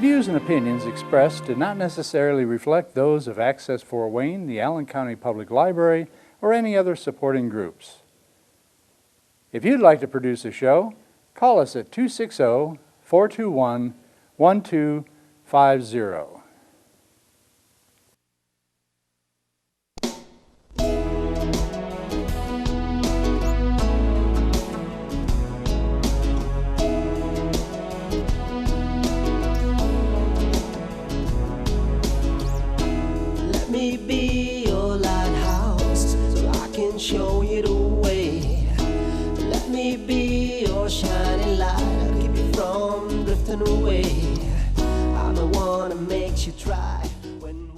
views and opinions expressed do not necessarily reflect those of Access Fort Wayne, the Allen County Public Library, or any other supporting groups. If you'd like to produce a show, call us at 260-421-1250. Let me be your lighthouse so I can show you the way. Let me be your shining light, I'll keep you from drifting away. I'm the one that makes you try when.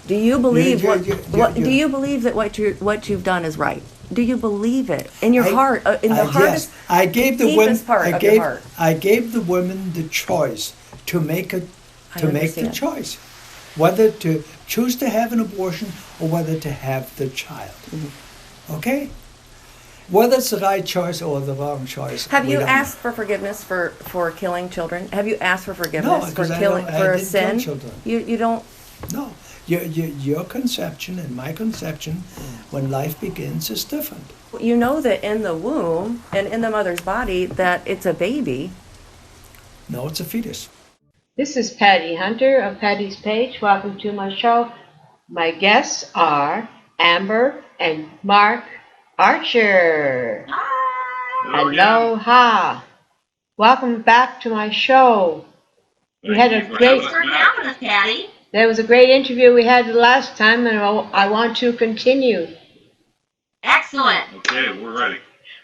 Do you believe do you believe that what you've done is right? Do you believe it in your heart? In the hardest, yes, I gave the women. Part of your heart. I gave the women the choice to make the choice, whether to choose to have an abortion or whether to have the child. Mm-hmm. Okay, whether it's the right choice or the wrong choice. Have you asked for forgiveness for killing children? Have you asked for forgiveness for killing for a sin? Kill children. You don't. No. Your conception and my conception, when life begins, is different. You know that in the womb and in the mother's body that it's a baby. No, it's a fetus. This is Patty Hunter of Patty's Page. Welcome to my show. My guests are Amber and Mark Archer. Hi. Aloha. Welcome back to my show. We had a great. Thanks for having us, Patty. There was a great interview we had the last time, and I want to continue. Excellent. Okay, we're ready.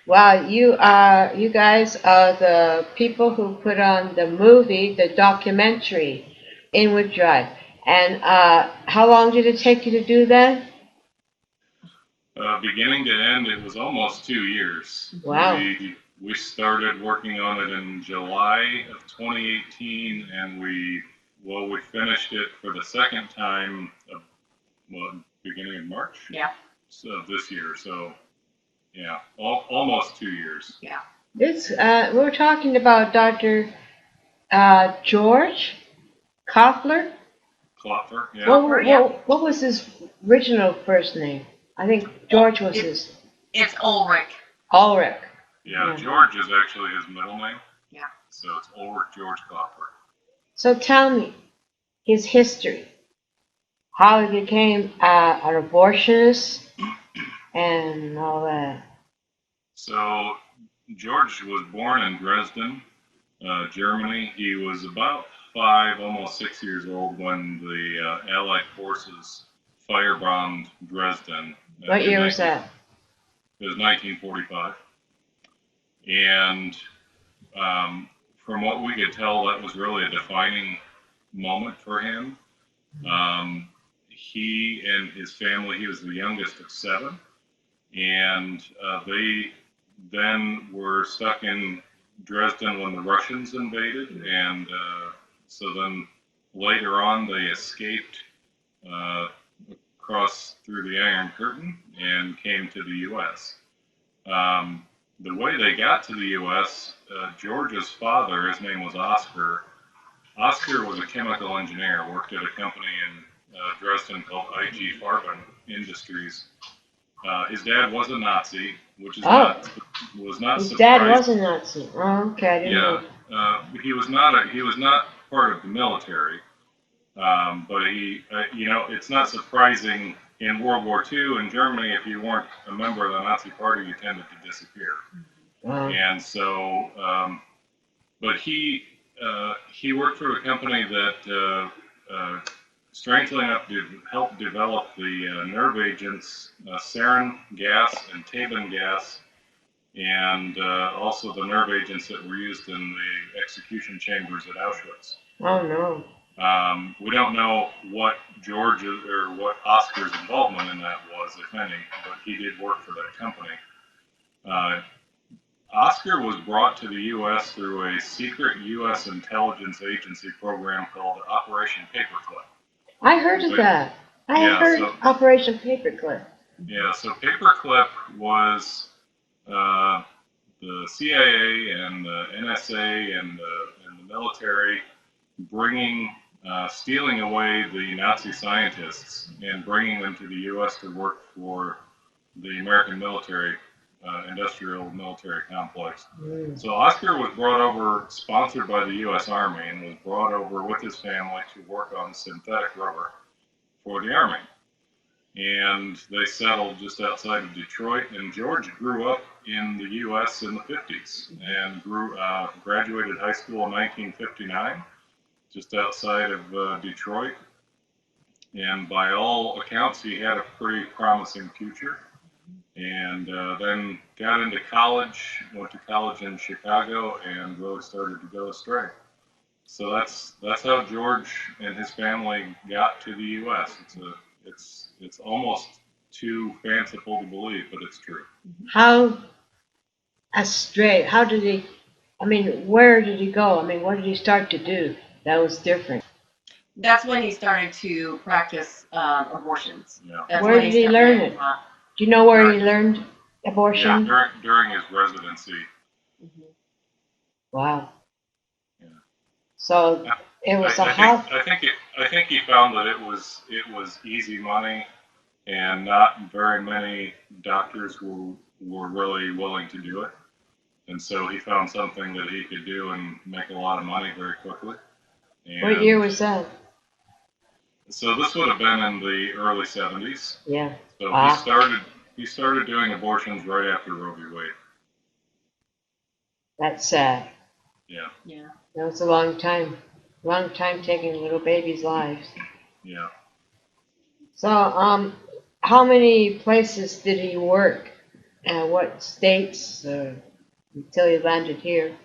Well, you guys are the people who put on the movie, the documentary, Inwood Drive. And how long did it take you to do that? Beginning to end, it was almost 2 years. Wow. We started working on it in July of 2018, and we finished it for the second time, beginning of March. Yeah. So this year, so yeah, almost 2 years. Yeah. This we're talking about Dr. George Klopfer. Klopfer, yeah. What was his original first name? I think George was his. It's Ulrich. Ulrich. Yeah, George is actually his middle name. Yeah. So it's Ulrich George Klopfer. So tell me his history, how he became an abortionist and all that. So George was born in Dresden, Germany. He was about 5, almost 6 years old when the Allied forces firebombed Dresden. What year was that? It was 1945. And from what we could tell, that was really a defining moment for him. He and his family, he was the youngest of 7, and they then were stuck in Dresden when the Russians invaded, and so then later on they escaped across through the Iron Curtain and came to the U.S. The way they got to the U.S., George's father, his name was Oscar. Oscar was a chemical engineer, worked at a company in Dresden called IG Farben Industries. His dad was a Nazi, which is was not his surprising. Dad was a Nazi. Oh, okay, I didn't know. He was not part of the military, but he, it's not surprising. In World War II in Germany, if you weren't a member of the Nazi Party, you tended to disappear. Wow. And so, but he worked for a company that, strangely enough, did help develop the nerve agents, sarin gas and tabun gas, and also the nerve agents that were used in the execution chambers at Auschwitz. Oh, no. We don't know what George's or what Oscar's involvement in that was, if any, but he did work for that company. Oscar was brought to the U.S. through a secret U.S. intelligence agency program called Operation Paperclip. I heard of that. I heard Operation Paperclip. Yeah, so Paperclip was the CIA and the NSA and the military stealing away the Nazi scientists and bringing them to the U.S. to work for the American military, industrial military complex. So Oscar was brought over, sponsored by the U.S. Army, and was brought over with his family to work on synthetic rubber for the Army. And they settled just outside of Detroit. And George grew up in the U.S. in the 50s and graduated high school in 1959, just outside of Detroit. And by all accounts, he had a pretty promising future. And then got into college, went to college in Chicago, and really started to go astray. So that's how George and his family got to the U.S. It's almost too fanciful to believe, but it's true. How astray? How did he? I mean, where did he go? I mean, what did he start to do that was different? That's when he started to practice abortions. Yeah. Where did he learn it? Do you know where he learned abortion? Yeah, during his residency. Wow. Yeah. So it was a house. I think he found that it was easy money, and not very many doctors were really willing to do it. And so he found something that he could do and make a lot of money very quickly. And What year was that? so this would have been in the early 70s. Yeah. So he started doing abortions right after Roe v. Wade. That's sad. Yeah. Yeah. That was a long time. Long time taking little babies' lives. Yeah. So, how many places did he work? And what states until he landed here?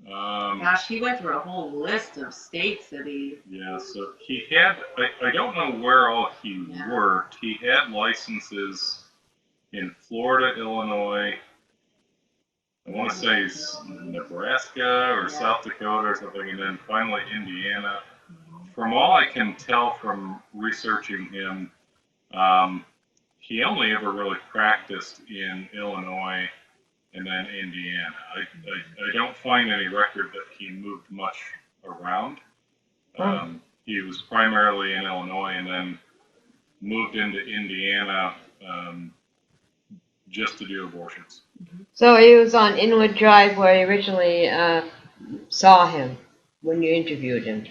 Gosh, he went through a whole list of states that he. Yeah, so he had, I don't know where all he worked. He had licenses in Florida, Illinois, I want to say Nebraska or South Dakota or something, and then finally Indiana. From all I can tell from researching him, he only ever really practiced in Illinois and then Indiana. I don't find any record that he moved much around. He was primarily in Illinois and then moved into Indiana just to do abortions. So he was on Inwood Drive where you originally saw him when you interviewed him,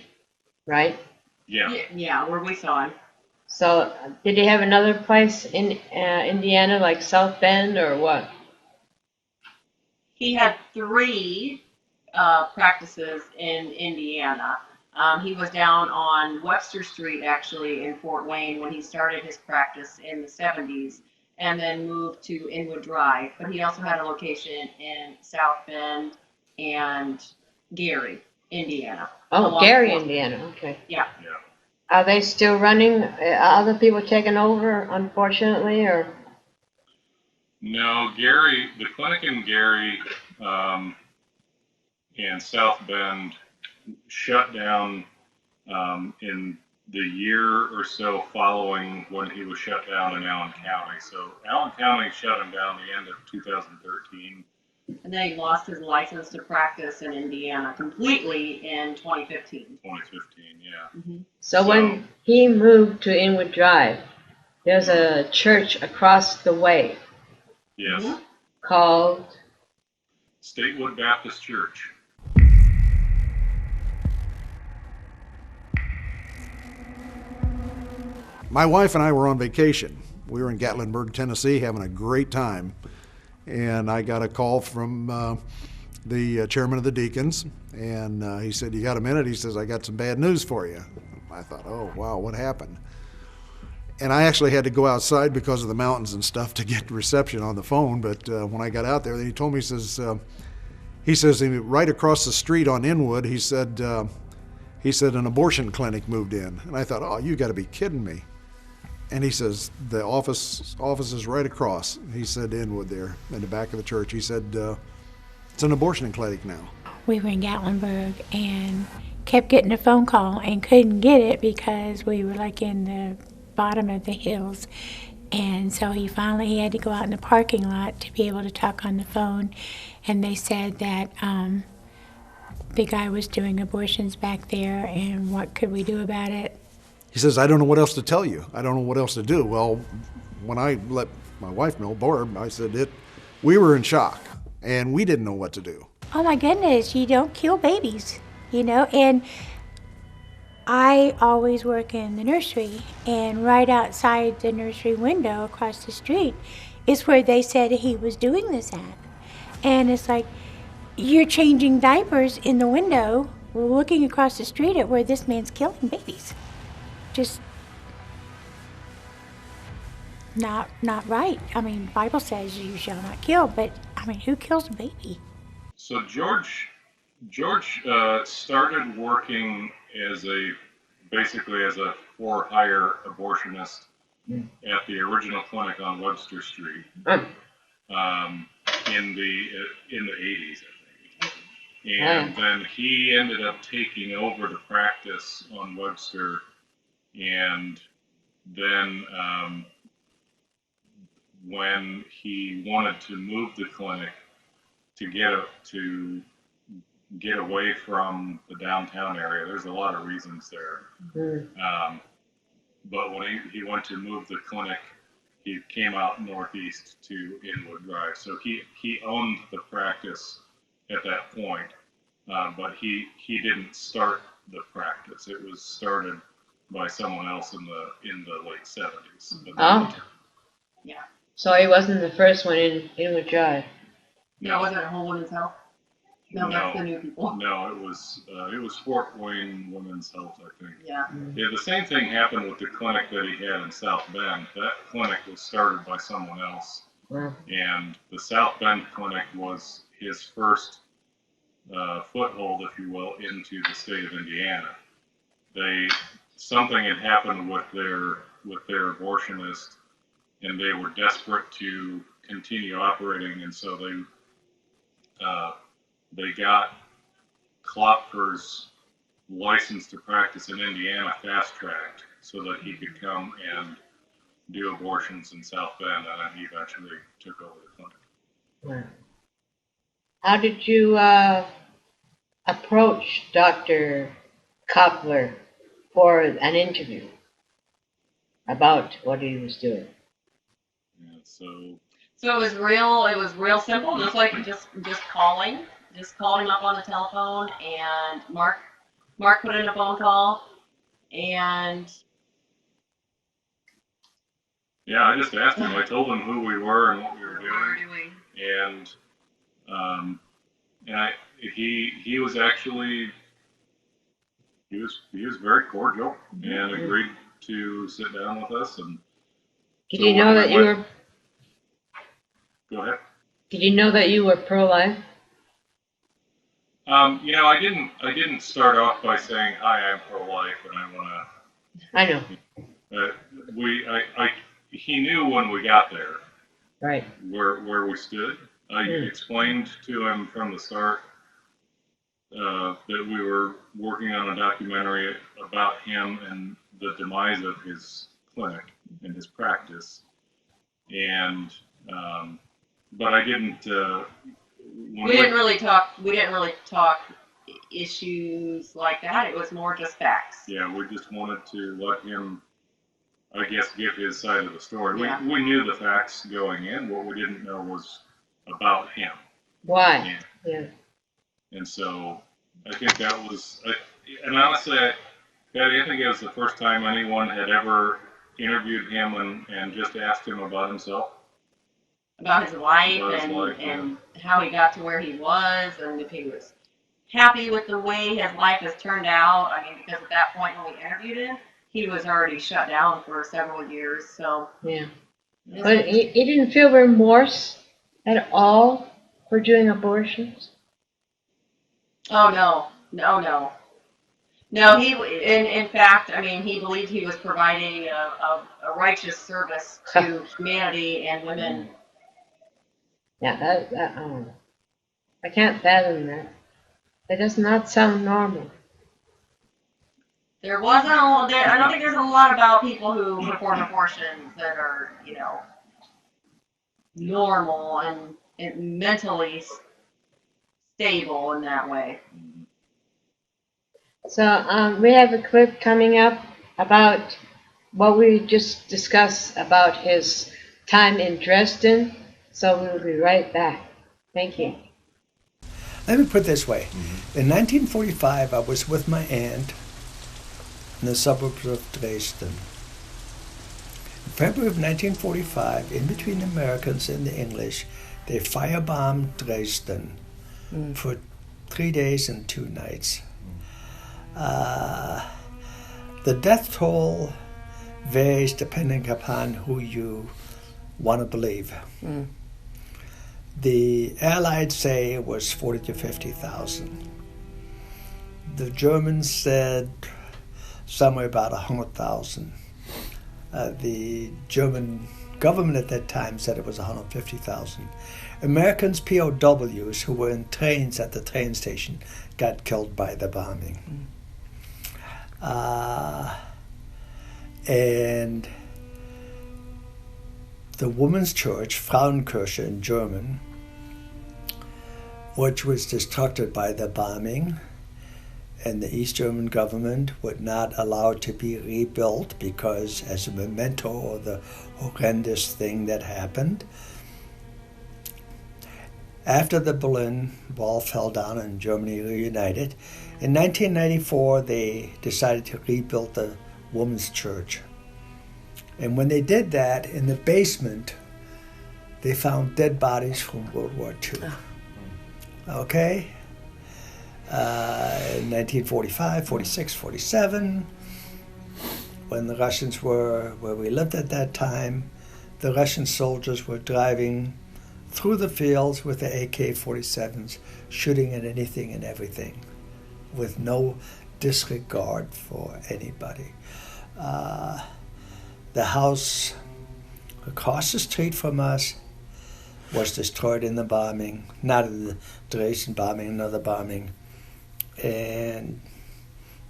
right? Yeah. Yeah, where we saw him. So did he have another place in Indiana, like South Bend or what? He had 3 practices in Indiana. He was down on Webster Street, actually, in Fort Wayne when he started his practice in the 70s, and then moved to Inwood Drive. But he also had a location in South Bend and Gary, Indiana. Oh, Gary, Indiana. Okay. Yeah. Yeah. Are they still running? Are other people taking over, unfortunately, or? No, Gary, the clinic in Gary and South Bend shut down in the year or so following when he was shut down in Allen County. So Allen County shut him down the end of 2013. And then he lost his license to practice in Indiana completely in 2015. 2015, yeah. Mm-hmm. So when he moved to Inwood Drive, there's a church across the way. Yes. Mm-hmm. Called Statewood Baptist Church. My wife and I were on vacation. We were in Gatlinburg, Tennessee, having a great time. And I got a call from the chairman of the deacons, and he said, "You got a minute?" He says, "I got some bad news for you." I thought, oh, wow, what happened? And I actually had to go outside because of the mountains and stuff to get reception on the phone. But when I got out there, he told me, he says, right across the street on Inwood, he said an abortion clinic moved in. And I thought, oh, you got to be kidding me. And he says, the office is right across. He said Inwood there in the back of the church. He said, it's an abortion clinic now. We were in Gatlinburg and kept getting a phone call and couldn't get it because we were like in the bottom of the hills. And so he had to go out in the parking lot to be able to talk on the phone. And they said that the guy was doing abortions back there, and what could we do about it? He says, I don't know what else to tell you. I don't know what else to do. Well, when I let my wife know, Barb, I said we were in shock, and we didn't know what to do. Oh my goodness, you don't kill babies, and I always work in the nursery, and right outside the nursery window across the street is where they said he was doing this at. And it's like, you're changing diapers in the window, looking across the street at where this man's killing babies. Just not right. I mean, the Bible says you shall not kill, but I mean, who kills a baby? So George started working basically as a for-hire abortionist at the original clinic on Webster Street in the 80s, I think. And then he ended up taking over the practice on Webster, and then when he wanted to move the clinic to get away from the downtown area, there's a lot of reasons there. But when he went to move the clinic, he came out northeast to Inwood Drive. So he owned the practice at that point, but he didn't start the practice. It was started by someone else in the late 70s. Oh. Yeah. So he wasn't the first one in Inwood Drive. No, wasn't it Whole Women's Health? No, that's the new people. No, it was Fort Wayne Women's Health, I think. Yeah. Yeah, the same thing happened with the clinic that he had in South Bend. That clinic was started by someone else, and the South Bend clinic was his first foothold, if you will, into the state of Indiana. Something had happened with their abortionist, and they were desperate to continue operating, and so they got Klopfer's license to practice in Indiana fast-tracked so that he could come and do abortions in South Bend, and then he eventually took over the clinic. How did you approach Dr. Klopfer for an interview about what he was doing? Yeah, so it was real simple, just like just calling him up on the telephone, and Mark put in a phone call, and yeah, I just asked him. I told him who we were and what we were doing, and he was actually he was very cordial and agreed to sit down with us. And did you know that you were? Go ahead. Did you know that you were pro-life? I didn't start off by saying, "Hi, I'm pro-life, and I want to." I know. He knew when we got there, right, where we stood. I explained to him from the start that we were working on a documentary about him and the demise of his clinic and his practice, and but I didn't. We didn't really talk issues like that. It was more just facts. Yeah, we just wanted to let him, I guess, give his side of the story. Yeah. We knew the facts going in. What we didn't know was about him. Why? Yeah. And so I think that was, and honestly, Patty, I think it was the first time anyone had ever interviewed him and just asked him about himself. About his life, and how he got to where he was, and if he was happy with the way his life has turned out. I mean, because at that point when we interviewed him, he was already shut down for several years. So yeah, but he didn't feel remorse at all for doing abortions. Oh no. He, in fact, I mean, he believed he was providing a righteous service to humanity and women. Yeah, I can't fathom that. That does not sound normal. There wasn't a lot. I don't think there's a lot about people who perform abortions that are, normal and mentally stable in that way. So we have a clip coming up about what we just discussed about his time in Dresden. So we'll be right back. Thank you. Let me put it this way. In 1945, I was with my aunt in the suburbs of Dresden. In February of 1945, in between the Americans and the English, they firebombed Dresden for 3 days and 2 nights. The death toll varies depending upon who you want to believe. The Allies say it was 40 to 50,000. The Germans said somewhere about 100,000. The German government at that time said it was 150,000. Americans, POWs, who were in trains at the train station, got killed by the bombing. And the women's church, Frauenkirche in German, which was destructed by the bombing, and the East German government would not allow it to be rebuilt because, as a memento of the horrendous thing that happened, after the Berlin Wall fell down and Germany reunited, in 1994 they decided to rebuild the women's church. And when they did that, in the basement, they found dead bodies from World War II. Okay? In 1945, 46, 47, when the Russians were where we lived at that time, the Russian soldiers were driving through the fields with the AK-47s, shooting at anything and everything, with no disregard for anybody. The house across the street from us was destroyed in the bombing, not in the Dresden bombing, another bombing. And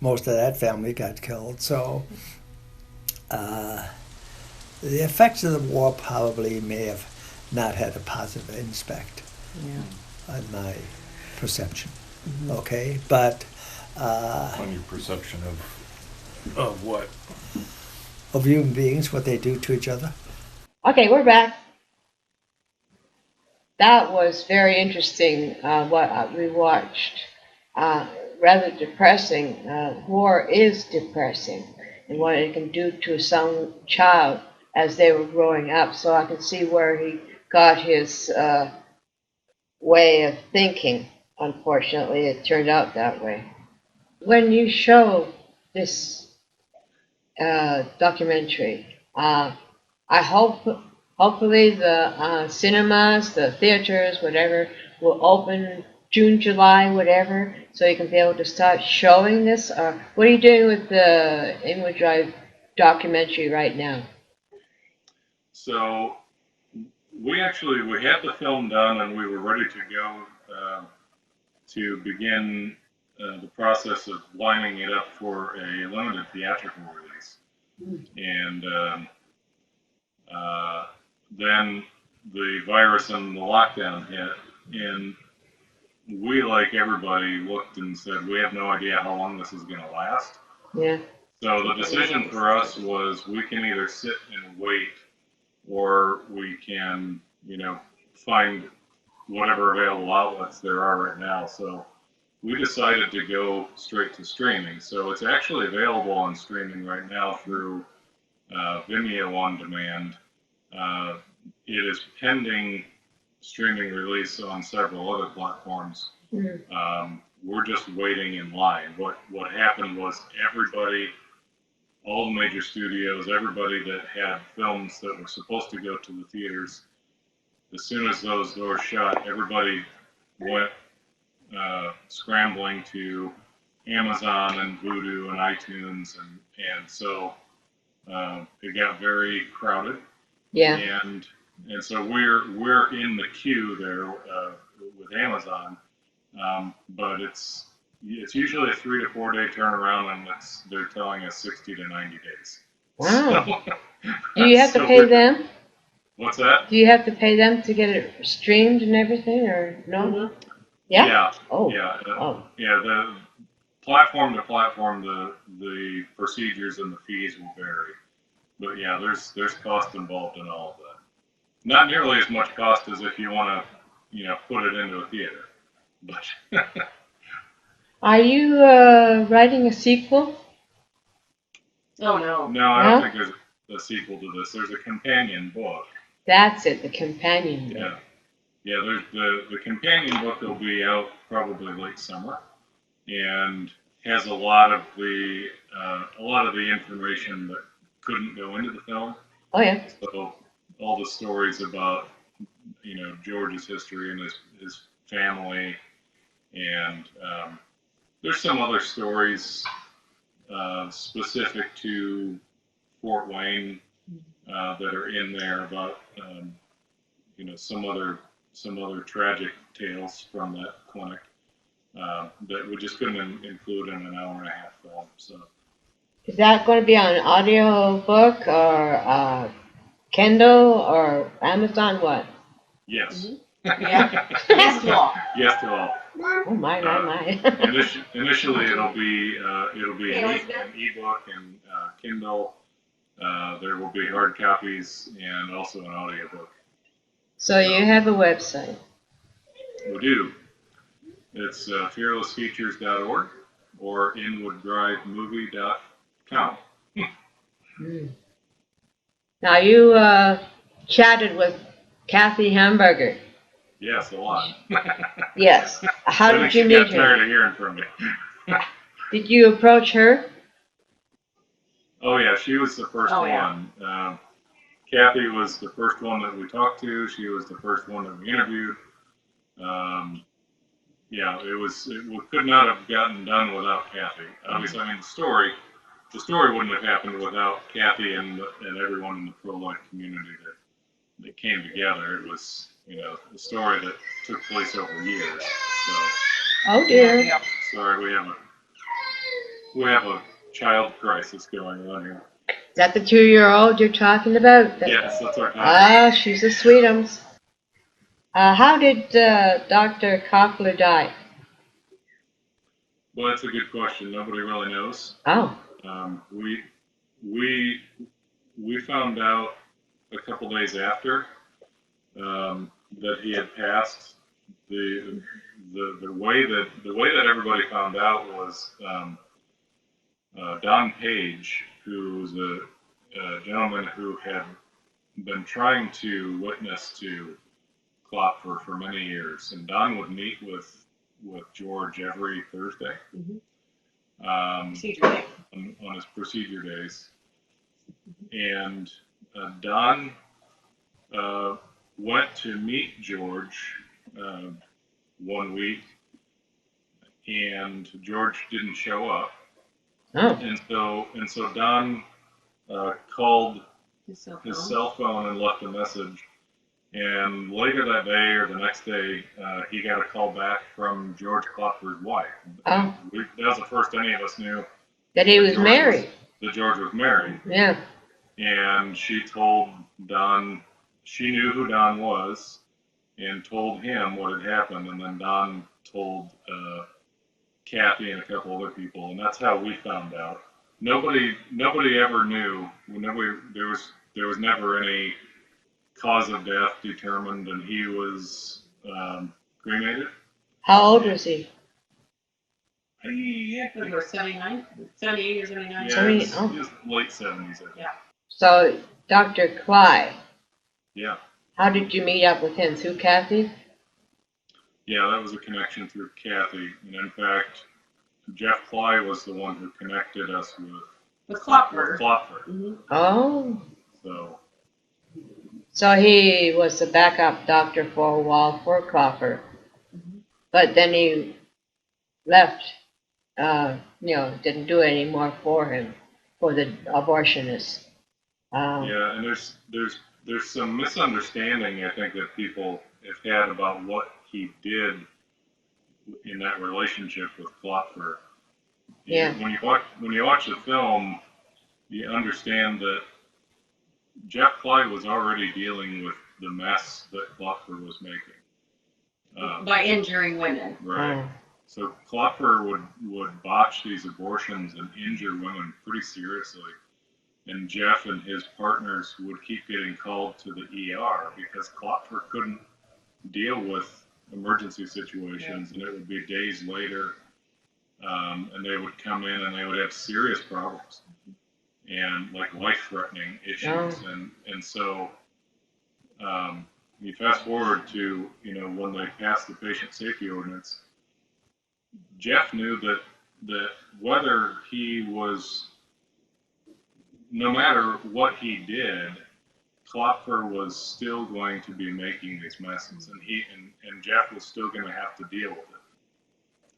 most of that family got killed. So the effects of the war probably may have not had a positive impact on my perception. Okay, but on your perception of what? Of human beings, what they do to each other. Okay, we're back. That was very interesting, what we watched. Rather depressing. War is depressing, and what it can do to some child as they were growing up. So I can see where he got his way of thinking. Unfortunately, it turned out that way. When you show this documentary, I hopefully the cinemas, the theaters, whatever, will open June, July, whatever, so you can be able to start showing this. Or what are you doing with the Inwood Drive documentary right now? So we had the film done and we were ready to go to begin the process of lining it up for a limited theatrical release. And then the virus and the lockdown hit, and we, like everybody, looked and said, we have no idea how long this is going to last. Yeah. So the decision for us was we can either sit and wait, or we can, find whatever available outlets there are right now. So we decided to go straight to streaming. So it's actually available on streaming right now through Vimeo On Demand. It is pending streaming release on several other platforms. We're just waiting in line. What happened was all the major studios, everybody that had films that were supposed to go to the theaters, as soon as those doors shut, everybody went scrambling to Amazon and Vudu and iTunes, and so it got very crowded. Yeah. And so we're in the queue there with Amazon, but it's it's usually a 3 to 4 day turnaround, and they're telling us 60 to 90 days. Wow. So, Do you have to so pay them? What's that? Do you have to pay them to get it streamed and everything, or no? Mhm. Yeah? Yeah. Oh. Yeah. Oh. Yeah. The platform to platform, the procedures and the fees will vary. But yeah, there's cost involved in all of that. Not nearly as much cost as if you want to, put it into a theater. But Are you writing a sequel? Oh no. no, I don't No? think there's a sequel to this. There's a companion book. That's it, the companion book. Yeah. Yeah, there's the companion book will be out probably late summer, and has a lot of the information that couldn't go into the film. Oh yeah. So all the stories about George's history and his family, and there's some other stories specific to Fort Wayne that are in there about some other tragic tales from that clinic that we just couldn't include in an hour and a half film. So Is that going to be on audio book or Kindle or Amazon? What? yes. Yeah. Yes to all. Yes to all. Oh my. Initially, it'll be an ebook and Kindle. There will be hard copies and also an audiobook. So you have a website. We do. It's fearlessfeatures.org or inwooddrivemovie.com. Mm. Now you chatted with Kathy Hamburger. Yes, a lot. Yes. How did you meet I think she got tired her? of hearing from me. Did you approach her? Oh yeah, she was the first Oh, yeah. one. Kathy was the first one that we talked to. She was the first one that we interviewed. Yeah, we could not have gotten done without Kathy. Obviously, I mean the story wouldn't have happened without Kathy and everyone in the pro-life community that came together. It was a story that took place over years. So Oh dear. Yeah. sorry, we have a child crisis going on here. Is that the 2-year-old you're talking about? Yes, that's our topic. Ah, she's a sweetums. How did Dr. Koffler die? Well, that's a good question. Nobody really knows. Oh. We we found out a couple days after that he had passed. The way that everybody found out was Don Page, who was a gentleman who had been trying to witness to Klopfer for many years, and Don would meet with George every Thursday Procedure day. on his procedure days, and Don went to meet George one week, and George didn't show up, Oh. and so Don called His cell his phone. cell phone and left a message. And later that day or the next day, he got a call back from George Klopfer's wife. Oh. That was the first any of us knew That he was married. that George was married. Yeah. And she told Don, she knew who Don was, and told him what had happened. And then Don told Kathy and a couple other people, and that's how we found out. Nobody ever knew. There was never any cause of death determined, and he was cremated. How old was he? He was 79, 78 or 79. Yeah, it was late 70s, I think. Yeah. So, Dr. Cly, Yeah. how did you meet up with him? Through Kathy? Yeah, that was a connection through Kathy. And in fact, Jeff Cly was the one who connected us With Klopfer. Klopfer. Oh. So, he was the backup doctor for a while for Klopfer. But then he left, didn't do it anymore for him, for the abortionist. yeah, and there's some misunderstanding, I think, that people have had about what he did in that relationship with Klopfer. Yeah. When you watch the film, you understand that Jeff Clyde was already dealing with the mess that Klopfer was making. By injuring women. Right. So Klopfer would botch these abortions and injure women pretty seriously. And Jeff and his partners would keep getting called to the ER because Klopfer couldn't deal with emergency situations, and it would be days later, and they would come in and they would have serious problems and like life-threatening issues. And so you fast forward to, when they passed the patient safety ordinance, Jeff knew that whether he was, no matter what he did, Klopfer was still going to be making these messes, and Jeff was still going to have to deal with it.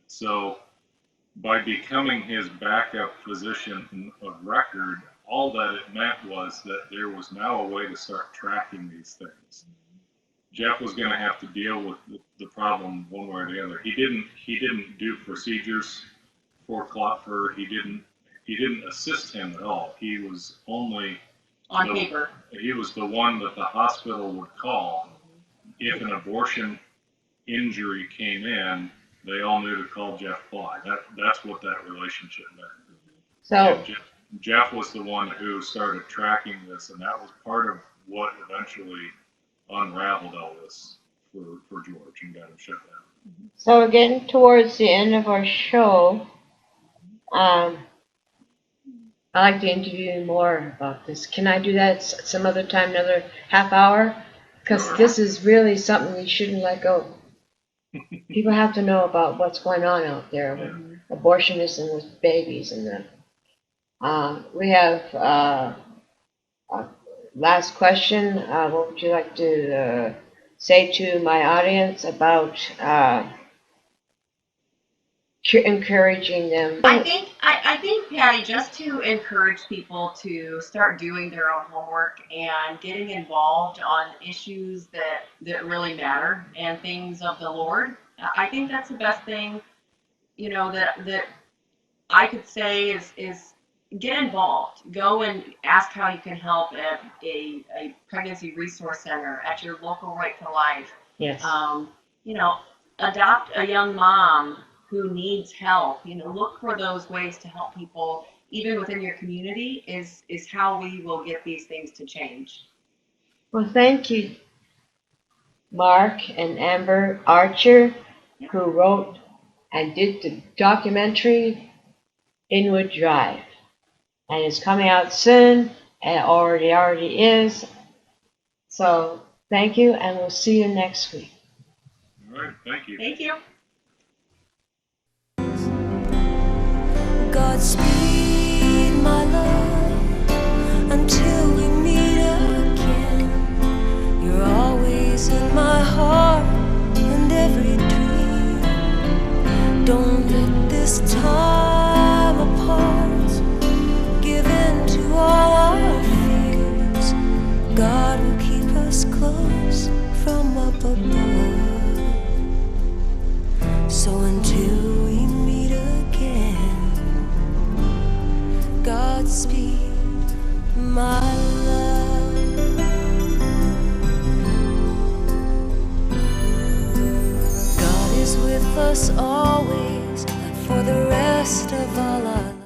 So by becoming his backup physician of record, all that it meant was that there was now a way to start tracking these things. Jeff was going to have to deal with the problem one way or the other. He didn't do procedures for Klopfer. He didn't assist him at all. He was only on paper. He was the one that the hospital would call if an abortion injury came in. They all knew to call Jeff Clyde. That's what that relationship meant. So Jeff was the one who started tracking this, and that was part of what eventually unraveled all this for George and got him shut down. So we're getting towards the end of our show. I'd like to interview you more about this. Can I do that some other time, another half hour? Because this is really something we shouldn't let go. People have to know about what's going on out there with abortionists and with babies and that. We have a last question. What would you like to say to my audience about encouraging them? I think, Patty, just to encourage people to start doing their own homework and getting involved on issues that really matter and things of the Lord. I think that's the best thing, that I could say is get involved. Go and ask how you can help at a pregnancy resource center, at your local Right to Life. Yes. Adopt a young mom who needs help. Look for those ways to help people, even within your community, is how we will get these things to change. Well, thank you, Mark and Amber Archer, who wrote and did the documentary Inwood Drive. And it's coming out soon, and already is. So thank you, and we'll see you next week. All right, thank you. Thank you. Godspeed, my love, until we meet again. You're always in my heart and every dream. Don't let this time apart give in to all our fears. God will keep us close from up above. So until we meet again, Godspeed, my love. God is with us always for the rest of our lives.